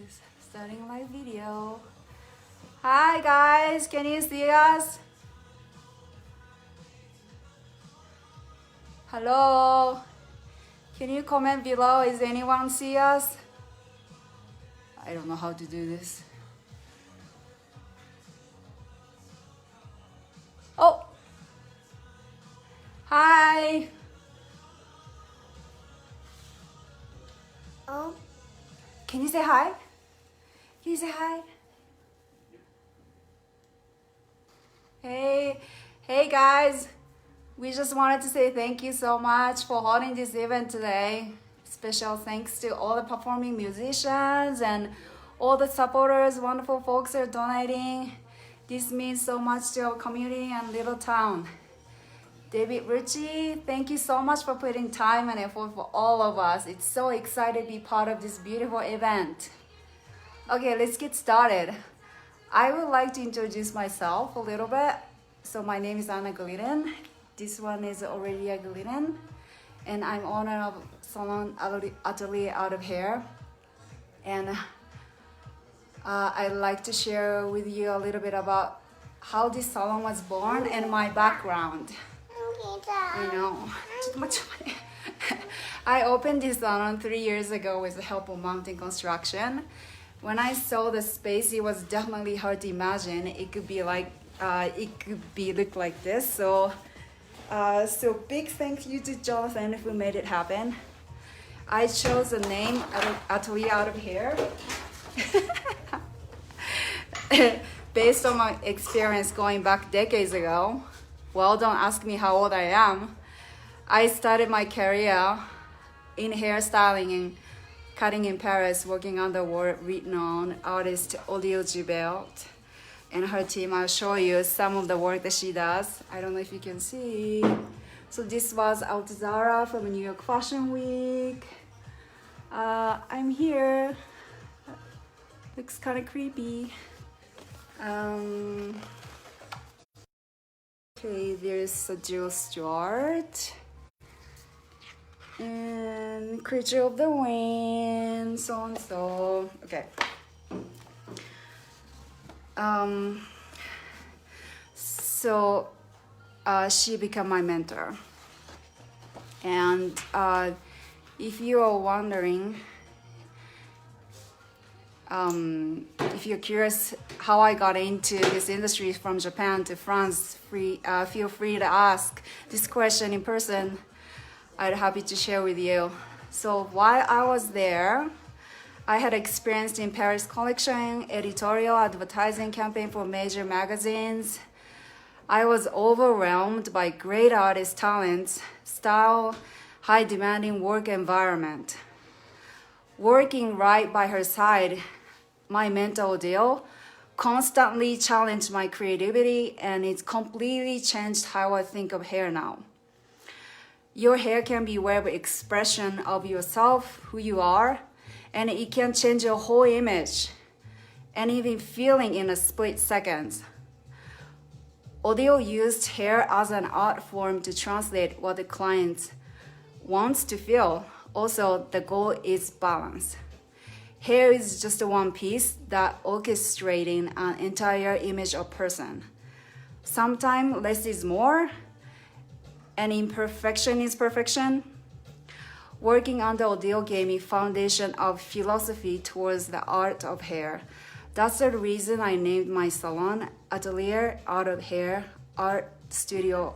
is starting live video. Hi guys, can you see us? Hello? Can you comment below? Is anyone see us? I don't know how to do this. Oh! Hi! Oh? Can you say hi? Can you say hi? Hey guys! We just wanted to say thank you so much for holding this event today. Special thanks to all the performing musicians and all the supporters, wonderful folks are donating. This means so much to our community and little town. David Ritchie, thank you so much for putting time and effort for all of us. It's so exciting to be part of this beautiful event. Okay, let's get started. I would like to introduce myself a little bit. So my name is Anna Glidden. This one is Aurelia Glidden. And I'm owner of salon Atilier out of here. And I'd like to share with you a little bit about how this salon was born and my background. I know. I opened this salon 3 years ago with the help of mountain construction. When I saw the space, it was definitely hard to imagine. It could be like, look like this. So big thank you to Jonathan who made it happen. I chose the name Atelier out of here. Based on my experience going back decades ago. Well, don't ask me how old I am. I started my career in hairstyling and cutting in Paris, working under world-renowned artist Aurelia and her team. I'll show you some of the work that she does. I don't know if you can see. So this was Altazara from New York Fashion Week. I'm here. Looks kind of creepy. Okay, there's a Jill Stewart and Creature of the Wind, so and so. Okay. She became my mentor, and if you are wondering, if you're curious how I got into this industry from Japan to France, feel free to ask this question in person. I'd be happy to share with you. So while I was there, I had experience in Paris collection, editorial, advertising campaign for major magazines. I was overwhelmed by great artist talents, style, high demanding work environment. Working right by her side, my mental deal constantly challenged my creativity, and it's completely changed how I think of hair now. Your hair can be a way of expression of yourself, who you are, and it can change your whole image and even feeling in a split second. Audio used hair as an art form to translate what the client wants to feel. Also, the goal is balance. Hair is just one piece that orchestrating an entire image of person. Sometimes less is more, and imperfection is perfection. Working on the audio gave me foundation of philosophy towards the art of hair. That's the reason I named my salon Atelier Out of Hair Art Studio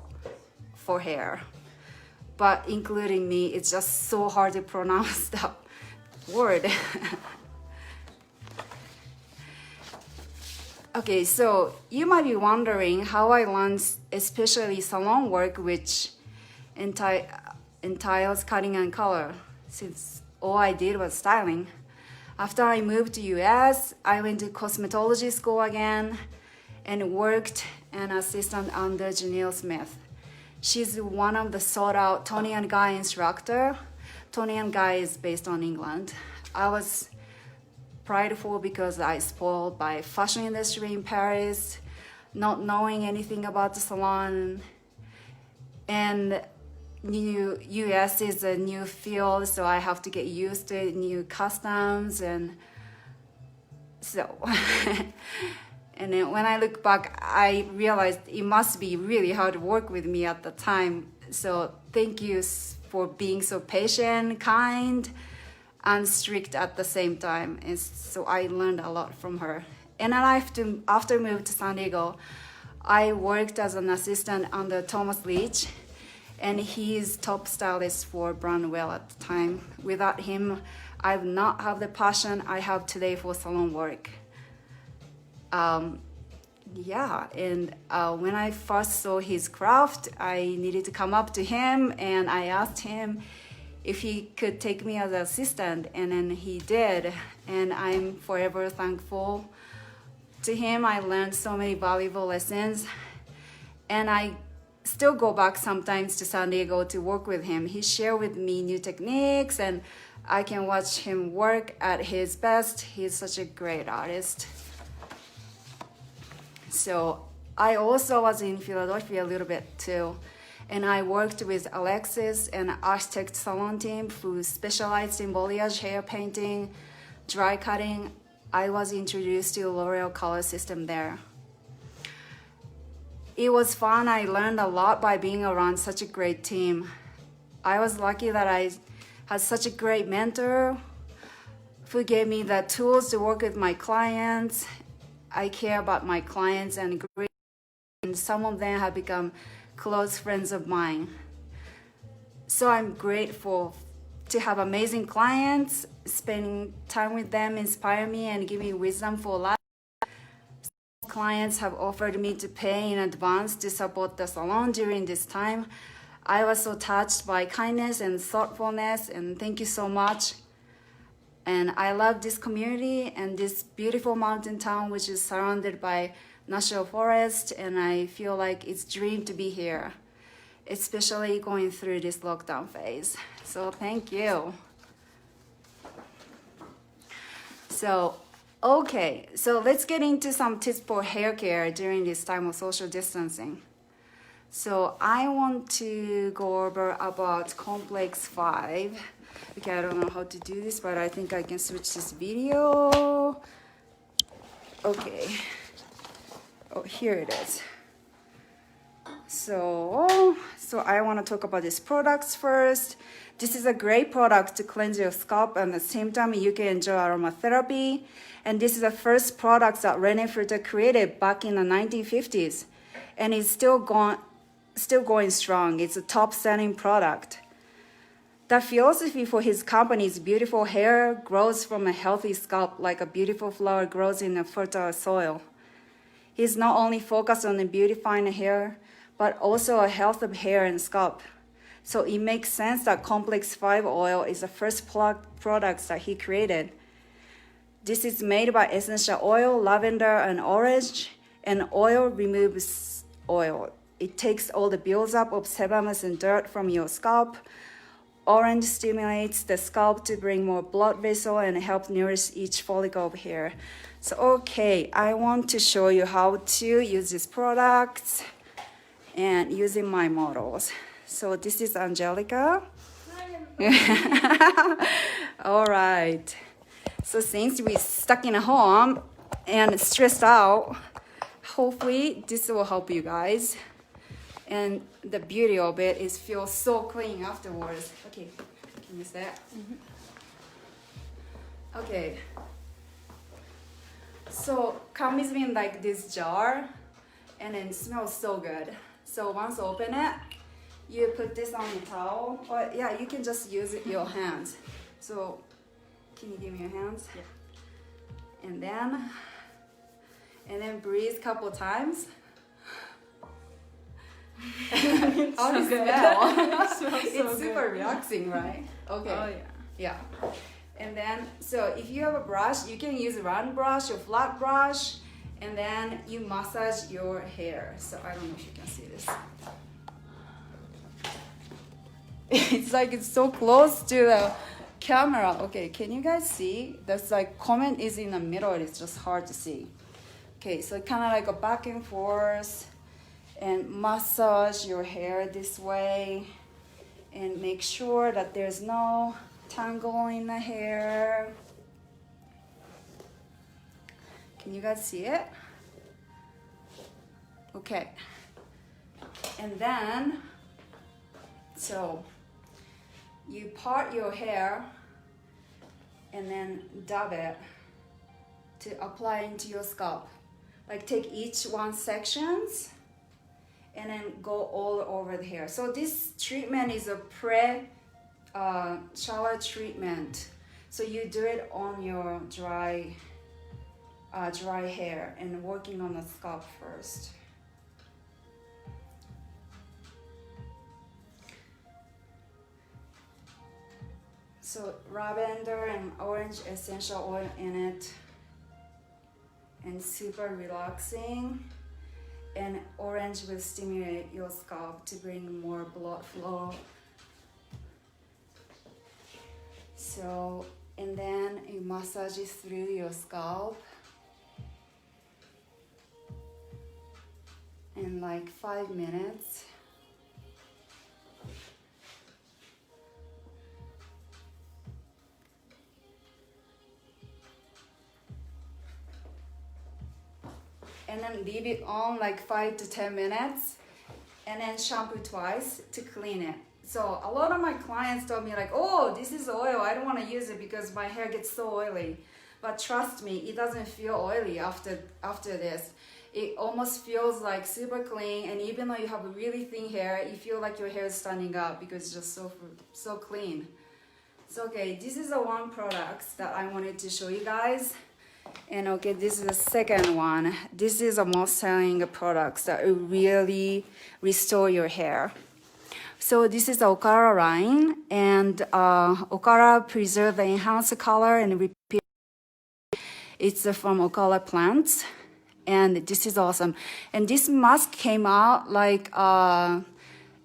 for Hair. But including me, it's just so hard to pronounce that word. Okay, so you might be wondering how I learned especially salon work, which entails cutting and color, since all I did was styling. After I moved to US, I went to cosmetology school again and worked an assistant under Janelle Smith. She's one of the sought-out Toni and Guy instructor. Toni and Guy is based on England. I was prideful because I spoiled by fashion industry in Paris, not knowing anything about the salon. And US is a new field, so I have to get used to new customs and So, and then when I look back, I realized it must be really hard work with me at the time. So thank you for being so patient, kind, and strict at the same time. And so I learned a lot from her. And then after moving to San Diego, I worked as an assistant under Thomas Leach, and he's top stylist for Brandwell at the time. Without him, I would not have the passion I have today for salon work. Yeah, and when I first saw his craft, I needed to come up to him, and I asked him if he could take me as an assistant, and then he did, and I'm forever thankful to him. I learned so many valuable lessons, and I still go back sometimes to San Diego to work with him. He shared with me new techniques, and I can watch him work at his best. He's such a great artist. So I also was in Philadelphia a little bit too, and I worked with Alexis, an architect salon team who specialized in balayage hair painting, dry cutting. I was introduced to L'Oreal color system there. It was fun. I learned a lot by being around such a great team. I was lucky that I had such a great mentor who gave me the tools to work with my clients. I care about my clients, and some of them have become close friends of mine. So I'm grateful to have amazing clients. Spending time with them inspire me and give me wisdom for life. Clients have offered me to pay in advance to support the salon during this time. I was so touched by kindness and thoughtfulness, and thank you so much. And I love this community and this beautiful mountain town, which is surrounded by national forest, and I feel like it's a dream to be here, especially going through this lockdown phase. So thank you. So, okay, so let's get into some tips for hair care during this time of social distancing. So I want to go over about complex 5. Okay, I don't know how to do this, but I think I can switch this video. Okay. Oh, here it is. So I want to talk about these products first. This is a great product to cleanse your scalp, and at the same time you can enjoy aromatherapy. And this is the first product that René Frutter created back in the 1950s, and it's still going strong. It's a top-selling product. The philosophy for his company is beautiful hair grows from a healthy scalp like a beautiful flower grows in a fertile soil. He's not only focused on beautifying the hair, but also a health of hair and scalp. So it makes sense that Complex 5 oil is the first product that he created. This is made by essential oil, lavender, and orange, and oil removes oil. It takes all the buildup of sebum and dirt from your scalp. Orange stimulates the scalp to bring more blood vessel and help nourish each follicle of hair. So, okay, I want to show you how to use this product and using my models. So this is Angelica. All right. So since we're stuck in a home and stressed out, hopefully this will help you guys. And the beauty of it is feels so clean afterwards. Okay, can you see that? Okay. So comes in like this jar, and it smells so good. So once you open it, you put this on your towel, or yeah, you can just use it your hands. So can you give me your hands? Yeah. And then breathe a couple times. How does it smell? It's super relaxing, right? Okay. Oh yeah. Yeah. And then, so if you have a brush, you can use a round brush or flat brush, and then you massage your hair. So I don't know if you can see this. It's like it's so close to the camera. Okay, can you guys see? That's like comment is in the middle. It's just hard to see. Okay, so kind of like a back and forth, and massage your hair this way, and make sure that there's no tangle in the hair. Can you guys see it? Okay. And then, so you part your hair and then dab it to apply into your scalp. Like take each one sections and then go all over the hair. So this treatment is a shower treatment. So you do it on your dry hair and working on the scalp first. So lavender and orange essential oil in it, and super relaxing. And orange will stimulate your scalp to bring more blood flow. So, and then you massage it through your scalp in like 5 minutes. And then leave it on like 5 to 10 minutes and then shampoo twice to clean it. So a lot of my clients told me like, oh, this is oil, I don't want to use it because my hair gets so oily. But trust me, it doesn't feel oily after this. It almost feels like super clean, and even though you have a really thin hair, you feel like your hair is standing up because it's just so clean. So okay, this is the one product that I wanted to show you guys. And okay, this is the second one. This is the most selling products that will really restore your hair. So this is the Okara line, and Okara preserve the enhance color and repair. It's from Okara plants, and this is awesome. And this mask came out like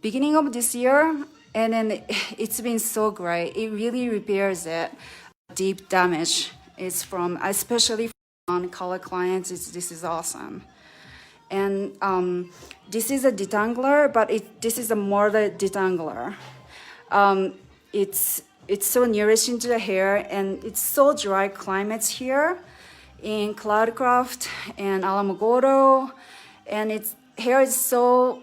beginning of this year, and then it's been so great. It really repairs it. Deep damage. It's from, especially on color clients, this is awesome. And this is a detangler, but this is a more the detangler. It's so nourishing to the hair, and it's so dry climates here in Cloudcraft and Alamogordo, and hair is so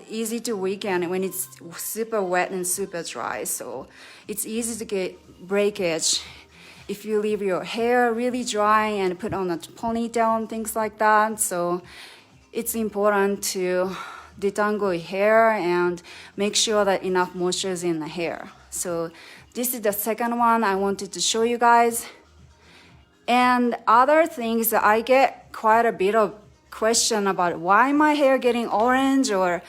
easy to weaken when it's super wet and super dry. So it's easy to get breakage if you leave your hair really dry and put on a ponytail and things like that. So it's important to detangle your hair and make sure that enough moisture is in the hair. So this is the second one I wanted to show you guys. And other things, I get quite a bit of question about why my hair getting orange or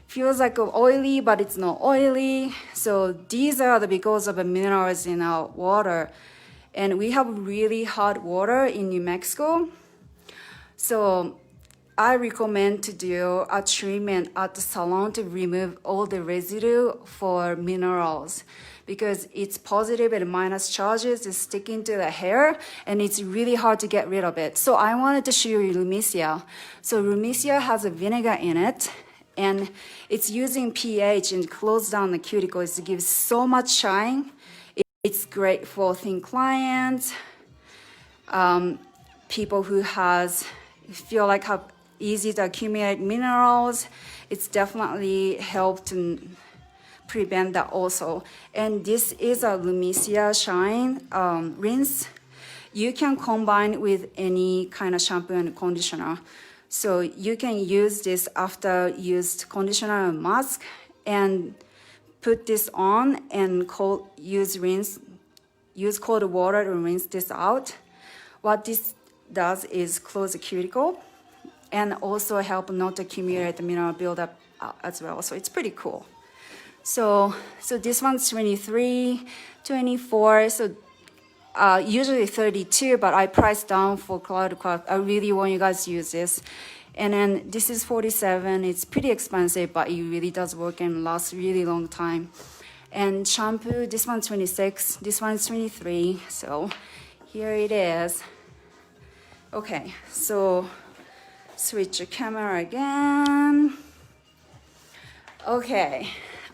feels like oily, but it's not oily. So these are because of the minerals in our water. And we have really hot water in New Mexico. So I recommend to do a treatment at the salon to remove all the residue for minerals, because it's positive and minus charges is sticking to the hair, and it's really hard to get rid of it. So I wanted to show you Lumecia. So Lumecia has a vinegar in it, and it's using pH and close down the cuticles to give so much shine. It's great for thin clients, people who feel like have easy to accumulate minerals. It's definitely helped to prevent that also. And this is a Lumecia Shine rinse. You can combine with any kind of shampoo and conditioner. So you can use this after used conditioner and mask, and put this on and use cold water to rinse this out. What this does is close the cuticle and also help not to accumulate the mineral buildup as well. So it's pretty cool. So this one's 23, 24. So usually 32, but I priced down for Cloudcraft. I really want you guys to use this. And then this is 47. It's pretty expensive, but it really does work and lasts really long time. And shampoo, this one's 26, this one's 23. So here it is. Okay, so switch the camera again. Okay,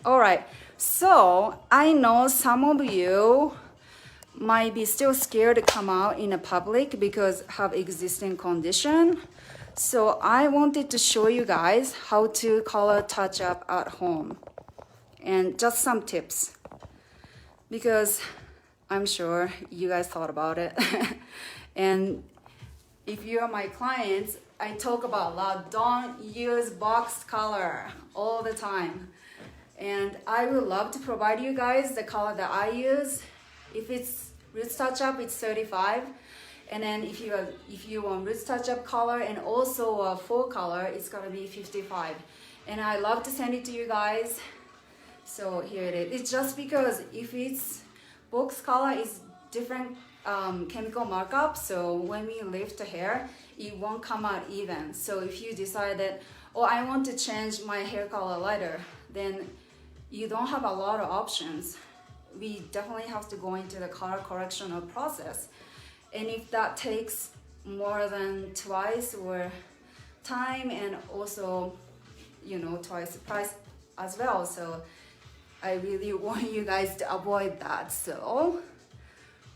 all right. So I know some of you might be still scared to come out in a public because have existing condition. So I wanted to show you guys how to color touch up at home and just some tips because I'm sure you guys thought about it. And if you are my clients, I talk about a lot, don't use box color all the time. And I would love to provide you guys the color that I use. If it's roots touch up, it's 35. And then if you want roots touch up color and also a full color, it's gonna be 55. And I love to send it to you guys. So here it is. It's just because if it's box color, it's different chemical markup. So when we lift the hair, it won't come out even. So if you decide that, oh, I want to change my hair color lighter, then you don't have a lot of options. We definitely have to go into the color correctional process. And if that takes more than twice or time and also, you know, twice the price as well. So I really want you guys to avoid that. So,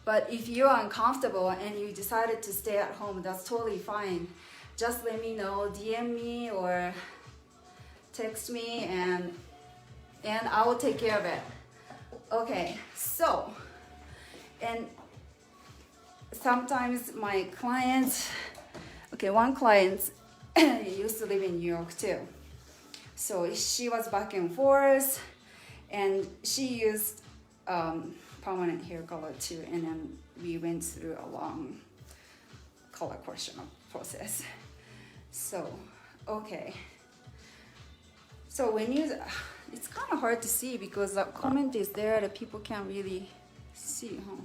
but if you're uncomfortable and you decided to stay at home, that's totally fine. Just let me know, DM me or text me and I will take care of it. Okay, so, and sometimes my clients, okay, one client used to live in New York too. So she was back and forth and she used permanent hair color too. And then we went through a long color correction process. So, okay. So when you, it's kind of hard to see because the comment is there that people can't really see, huh?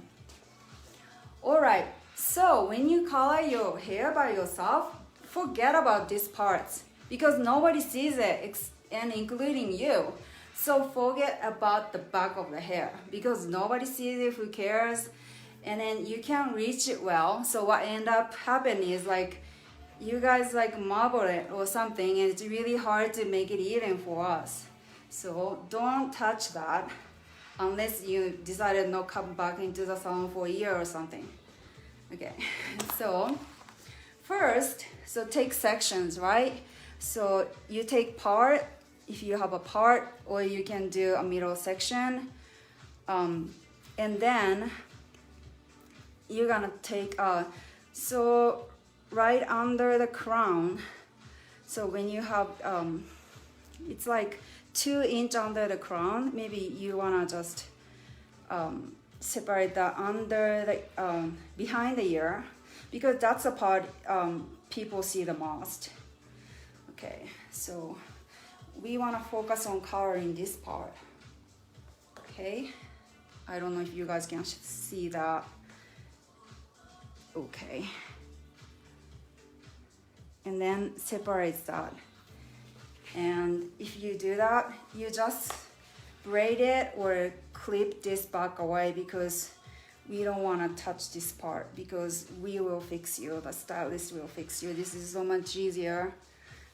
All right, so when you color your hair by yourself, forget about these parts because nobody sees it, and including you. So forget about the back of the hair because nobody sees it, who cares? And then you can't reach it well. So what end up happening is like, you guys like marble it or something and it's really hard to make it even for us. So don't touch that unless you decided not come back into the salon for a year or something. Okay, so first, so take sections, right? So you take part, if you have a part, or you can do a middle section. And then you're gonna take, so right under the crown. So when you have, it's like 2 inches under the crown, maybe you wanna just separate that under the, behind the ear, because that's the part people see the most. Okay, so we wanna focus on coloring this part. Okay, I don't know if you guys can see that. Okay. And then separate that. And if you do that, you just braid it or clip this back away because we don't want to touch this part because we will fix you, the stylist will fix you. This is so much easier.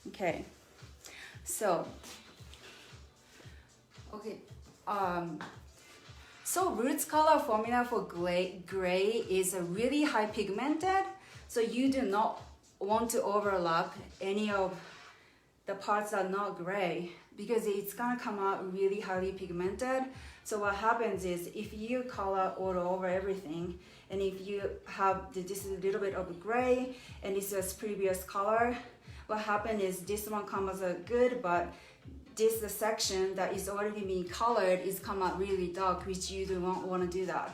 Okay, so, okay, so roots color formula for gray is a really high pigmented, so you do not want to overlap any of the parts that are not gray because it's gonna come out really highly pigmented. So what happens is if you color all over everything and if you have this is a little bit of gray and this is previous color, what happens is this one comes out good, but this the section that is already being colored is come out really dark, which you do not want to do that.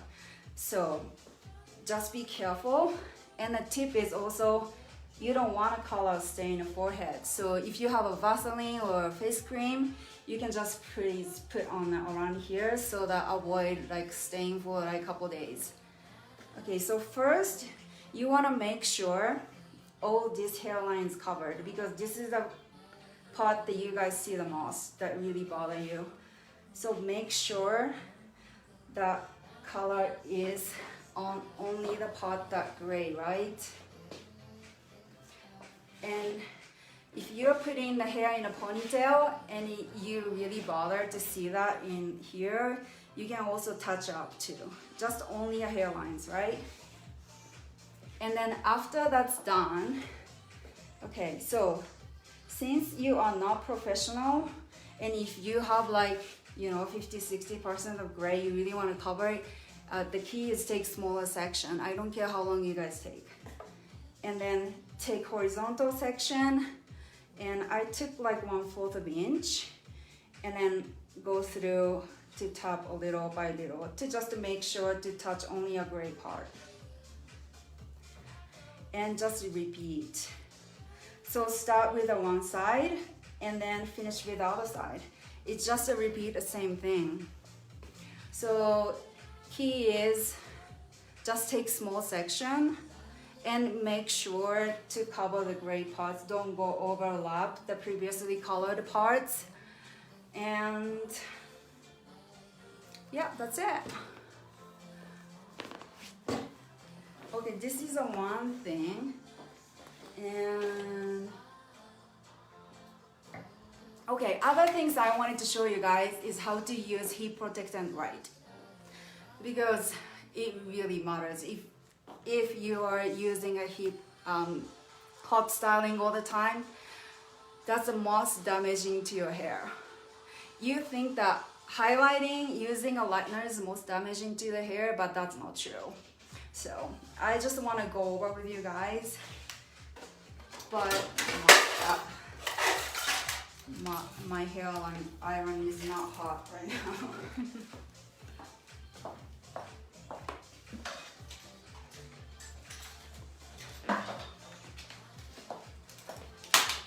So just be careful. And the tip is also you don't want to color stain the forehead. So if you have a Vaseline or a face cream, you can just please put on around here so that avoid like staying for like a couple days. Okay, so first you want to make sure all this hairline is covered because this is the part that you guys see the most that really bother you. So make sure that color is on only the part that gray, right? And if you're putting the hair in a ponytail and you really bother to see that in here, you can also touch up too. Just only a hairlines, right? And then after that's done, okay, so since you are not professional, and if you have like, you know, 50-60% of gray, you really want to cover it, the key is take smaller section. I don't care how long you guys take. And then take horizontal section, and I took like 1/4 of an inch, and then go through to top a little by little to just make sure to touch only a gray part. And just repeat. So start with the one side and then finish with the other side. It's just a repeat the same thing. So key is just take small section and make sure to cover the gray parts. Don't go overlap the previously colored parts. And yeah, that's it. Okay, this is a one thing. And okay, other things I wanted to show you guys is how to use heat protectant right, because it really matters. If you are using a heat hot styling all the time, that's the most damaging to your hair. You think that highlighting using a lightener is most damaging to the hair, but that's not true. So I just want to go over with you guys. But my hair iron is not hot right now.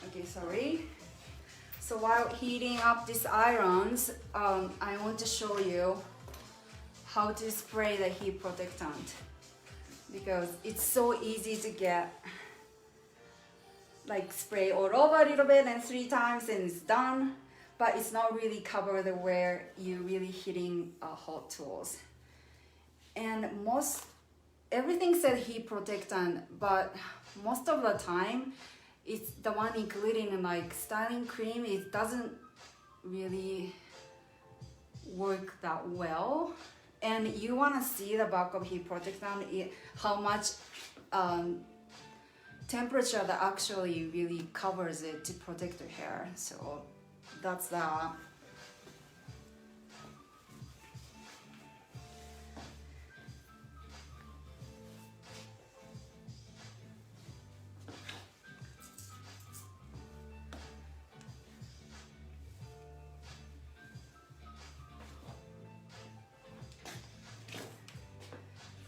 Okay, sorry. So while heating up these irons, I want to show you how to spray the heat protectant, because it's so easy to get. Like spray all over a little bit and 3 times and it's done, but it's not really covered where you're really hitting hot tools. And everything said heat protectant, but most of the time it's the one including like styling cream, it doesn't really work that well. And you want to see the back of heat protectant, how much temperature that actually really covers it to protect your hair. So that's that.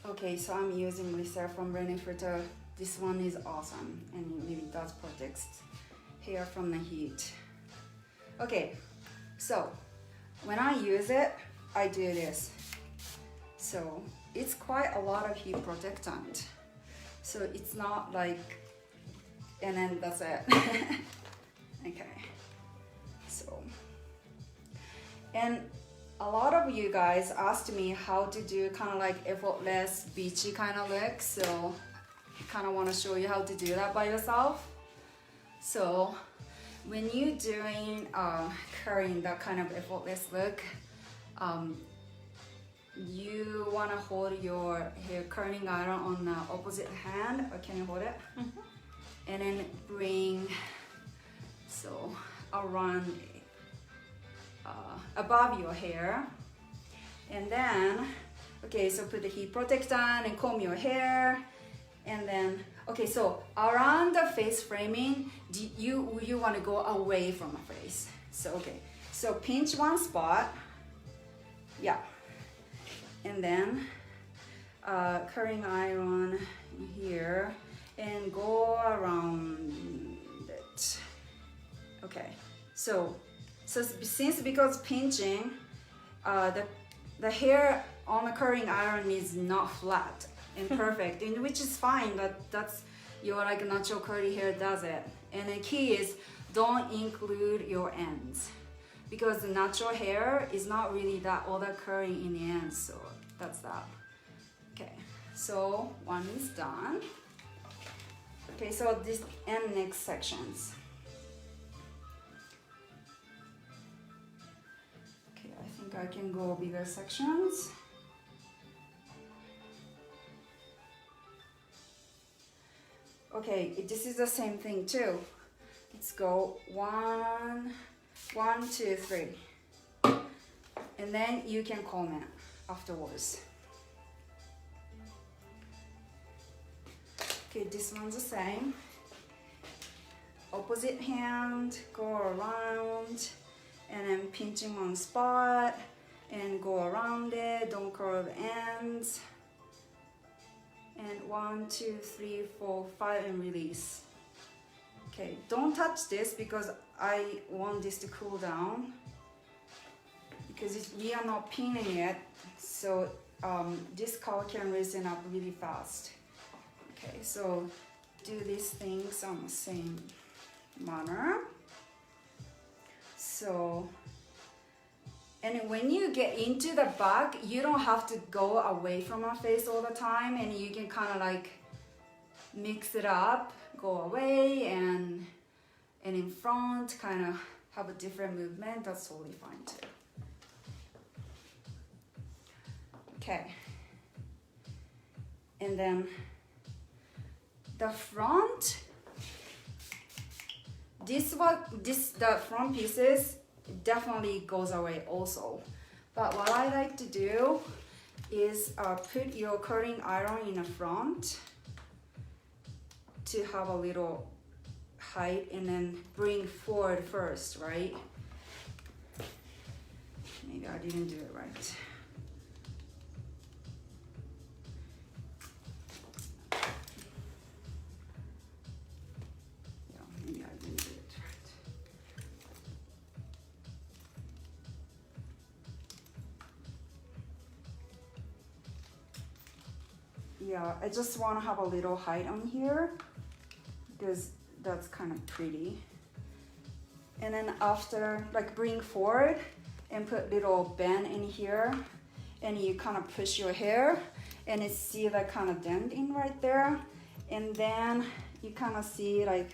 Okay, so I'm using Glycerin from Brené Fritter. This one is awesome, and it really does protect hair from the heat. Okay, so when I use it, I do this. So it's quite a lot of heat protectant. So it's not like, and then that's it. Okay, so, and a lot of you guys asked me how to do kind of like effortless, beachy kind of look. So kind of want to show you how to do that by yourself. So when you're doing curling that kind of effortless look, you want to hold your hair curling iron on the opposite hand, or can you hold it? Mm-hmm. And then bring so around above your hair, and then okay, so put the heat protectant and comb your hair. And then, okay, so around the face framing, you want to go away from the face. So, okay, so pinch one spot, yeah. And then curling iron here and go around it. Okay, so because pinching, the hair on the curling iron is not flat and perfect, and which is fine, that's your like natural curly hair does it. And the key is don't include your ends, because the natural hair is not really that all that curly in the ends. So that's that. Okay, so one is done. Okay, so this and next sections. Okay, I think I can go bigger sections. Okay, this is the same thing too. Let's go 1, 2, 3. And then you can comment afterwards. Okay, this one's the same. Opposite hand, go around, and then pinching on spot, and go around it, don't curl the ends. And 1, 2, 3, 4, 5, and release. Okay, don't touch this because I want this to cool down. Because we are not pinning it, so this color can loosen up really fast. Okay, so do these things on the same manner. So, and when you get into the back, you don't have to go away from our face all the time, and you can kind of like mix it up, go away and in front, kind of have a different movement. That's totally fine too. Okay, and then the front, the front pieces definitely goes away also. But what I like to do is put your curling iron in the front to have a little height, and then bring forward first, right? Maybe I didn't do it right. Yeah, I just want to have a little height on here because that's kind of pretty. And then after, like, bring forward and put little bend in here, and you kind of push your hair and you see that kind of dent in right there. And then you kind of see like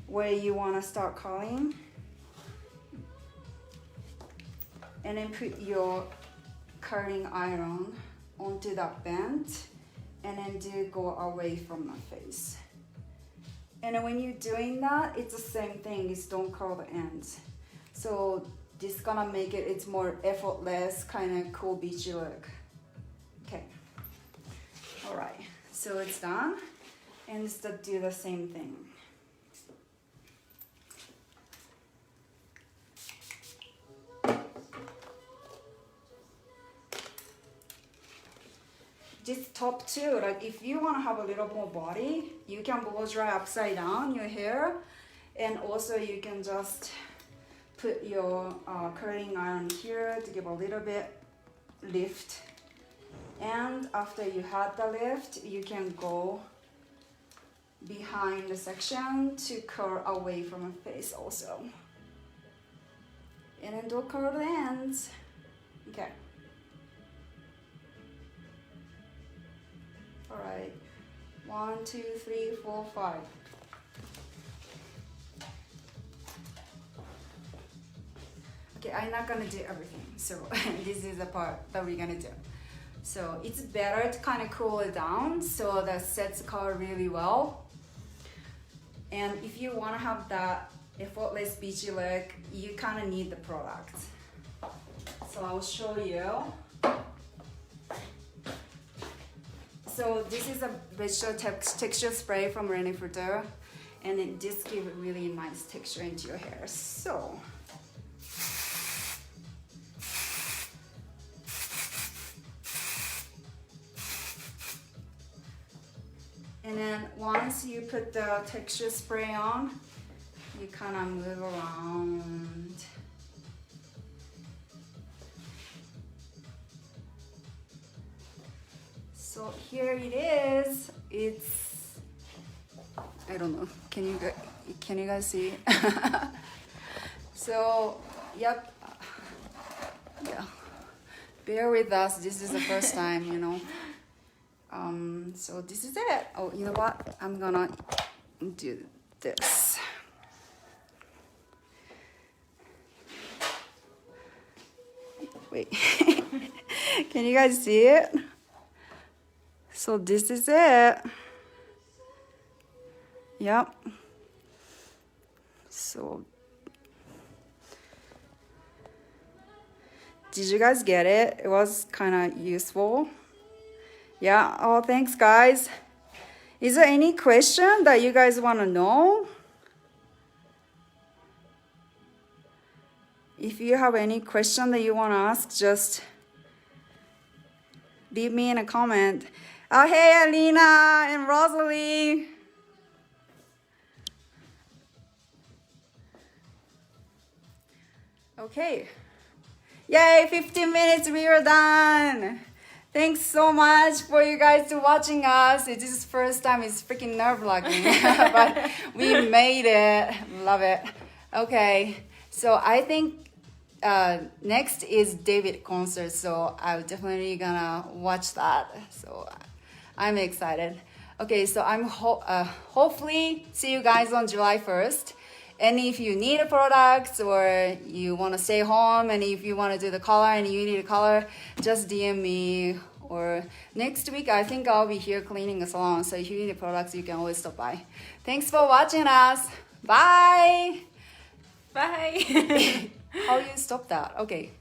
where you want to start curling. And then put your curling iron onto that bend, and then do go away from the face. And then when you're doing that, it's the same thing, is don't curl the ends. So this gonna make it, it's more effortless, kind of cool beachy look. Okay, all right, so it's done. And just do the same thing. This top too, like if you want to have a little more body, you can blow dry upside down your hair, and also you can just put your curling iron here to give a little bit lift. And after you had the lift, you can go behind the section to curl away from the face also. And then don't curl the ends. Okay. All right, 1, 2, 3, 4, 5. Okay, I'm not gonna do everything, so this is the part that we're gonna do. So it's better to kind of cool it down so that sets the color really well. And if you want to have that effortless beachy look, you kind of need the product. So I'll show you. So this is a vegetable texture spray from René Fruiter, and it just gives a really nice texture into your hair. So and then once you put the texture spray on, you kind of move around. So here it is. It's, I don't know. Can you guys see? So, yep. Yeah. Bear with us. This is the first time, you know. So this is it. Oh, you know what? I'm gonna do this. Wait. Can you guys see it? So this is it. Yep. So did you guys get it? It was kind of useful. Yeah. Oh, thanks, guys. Is there any question that you guys want to know? If you have any question that you want to ask, just leave me in a comment. Oh, hey, Alina and Rosalie. Okay. Yay, 15 minutes, we are done. Thanks so much for you guys to watching us. It's just first time, it's freaking nerve-wracking, but we made it. Love it. Okay, so I think next is David concert, so I'm definitely gonna watch that. So I'm excited. Okay, so I'm hopefully see you guys on July 1st. And if you need a product or you want to stay home and if you want to do the color and you need a color, just DM me. Or next week, I think I'll be here cleaning a salon. So if you need the products, you can always stop by. Thanks for watching us. Bye. Bye. How you stop that? Okay.